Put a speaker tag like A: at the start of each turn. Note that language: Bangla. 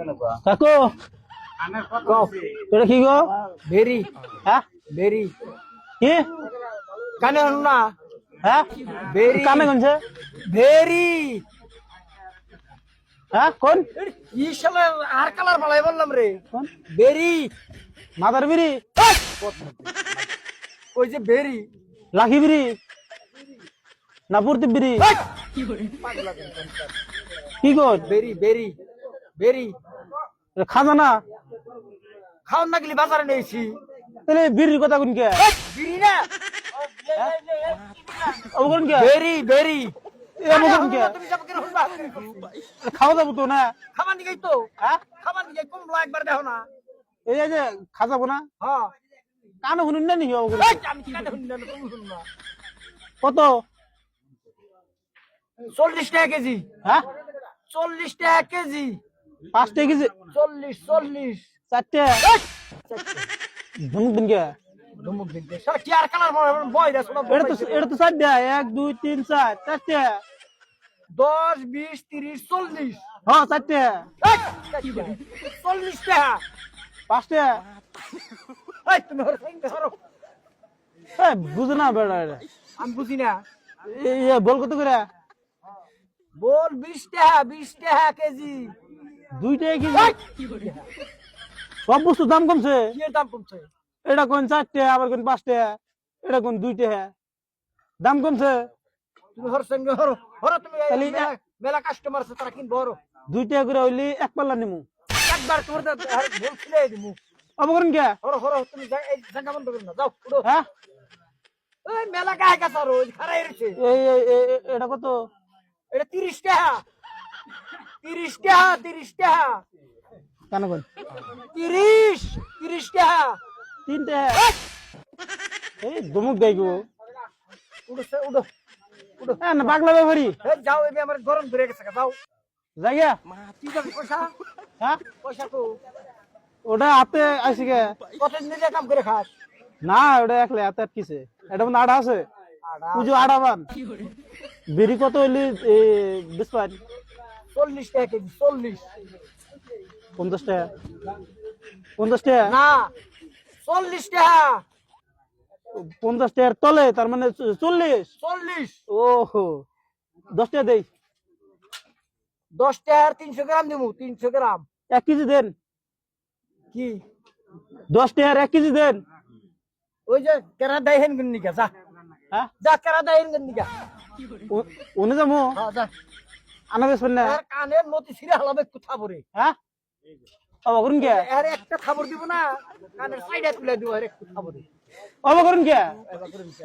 A: কাকু এটা কি গো?
B: বেরি
A: হ্যাঁ
B: বেরি
A: কি
B: কানে হন না
A: হ্যাঁ
B: বেরি
A: কামে কোনছে
B: বেরি
A: হ্যাঁ কোন
B: কি শালা আর কালার বালাই বললাম রে
A: কোন
B: বেরি
A: মাদার বিড়ি
B: ওই যে বেরি
A: লাখি বিড়ি না পূর্তি বিড়ি কি গো?
B: বেরি বেরি বেরি
A: খাজানা
B: খাওন না গেলি বাজারে নিয়েছি
A: তাহলে বিড়ির কথা কোন কে?
B: বিড়ি না
A: ও কোন কে?
B: বেরি বেরি
A: এ মো কোন কে?
B: তুমি যাব কেন হলবা
A: খাওয়া যাবো তো না?
B: খাবার দিকে তো
A: হ্যাঁ
B: খাবার দিকে কমলা একবার দেখো না
A: এই যে খাজাবো না
B: হ্যাঁ
A: কানে শুনুন না নি
B: আমি কি কানে শুনি না তুমি শুন না
A: কত?
B: 40 টাকা কেজি
A: হ্যাঁ
B: 40 টাকা কেজি
A: 5 টাকা কেজি
B: 40
A: 4টে ধমক দিন কে?
B: ধমক দিতে সারা কি আর কালার বয় রে শোনা
A: এটা তো 4টে 1 2 3 4 4টে
B: 10 20 30 40
A: হ্যাঁ 4টে
B: 40 টাকা
A: 5টে
B: এই তুমি ওর সঙ্গে ধরো
A: এ বুঝ না বেড়া এটা
B: আমি বুঝি না
A: এই বল কত করে?
B: বল 20 টাকা কেজি
A: 2 টাকা কেজি সব বস্তু দাম কমছে
B: কি এর দাম কমছে
A: এটা কোন 4টে আবার কোন 5টে এটা কোন 2 টাকা দাম কমছে
B: তুমি ওর সঙ্গে ধরো ধরো তুমি
A: তাহলে
B: মেলা কাস্টমার আছে তারা কিনবো ধরো
A: 2 টাকা করে হইলি এক পাল্লা নিমু
B: একবার তোমার বলছিলে দিমু
A: অবকরণ কে?
B: ধরো ধরো তুমি এই জায়গা বন্ধ করো না যাও উঠো
A: হ্যাঁ
B: ওই মেলা গায়ে গেছে আর ওই খারাই রয়েছে
A: এটা কত?
B: এটা 30 টাকা 30 টাকা
A: কেন কোন
B: 30 টাকা
A: 3 টাকা এই ধমক দেই গো
B: উঠো উঠো উঠো
A: হ্যাঁ না পাগলা ব্যাপারি
B: এই যাও এই আমার গরম ধরে গেছে যাও
A: জায়গা
B: কি যাবে পয়সা
A: হ্যাঁ
B: পয়সা তো
A: ওটা হাতে আইছে কে?
B: কতদিন নিজে কাম করে খাস
A: না ওটা একলে হাতে আটকিছে এটা মধ্যে আড়া আছে
B: আড়া।
A: পুজো আড়া বান বিড়ি কত হইলি বিস্পান
B: 40 টাকা কেজি 40
A: 50 টাকা 50 টাকা
B: না 40 টাকা
A: 50 টাকার তলে তার মানে 40
B: 40
A: ওহো 10 টাকা দেই
B: 10 টাকার 300 গ্রাম দিমু 300 গ্রাম
A: 1 কেজি দেন
B: কি
A: 10 টাকার 1 কেজি দেন
B: ওই যে কেরা দেয় হেন গন্নিকা যা
A: হ্যাঁ
B: যা কেরা দেয় হেন গন্নিকা
A: উনি যাবো
B: হ্যাঁ যা
A: আনা বেসবেন না
B: আর কানের মতি ছিঁড়ে হালাবে একটু থাবরে
A: হ্যাঁ অবকরণ কে?
B: আর একটা থাবর দিব না কানের সাইডে তুলে দিব আর একটু থাবরে
A: অবকরণ কে?
B: এবার করে দিতে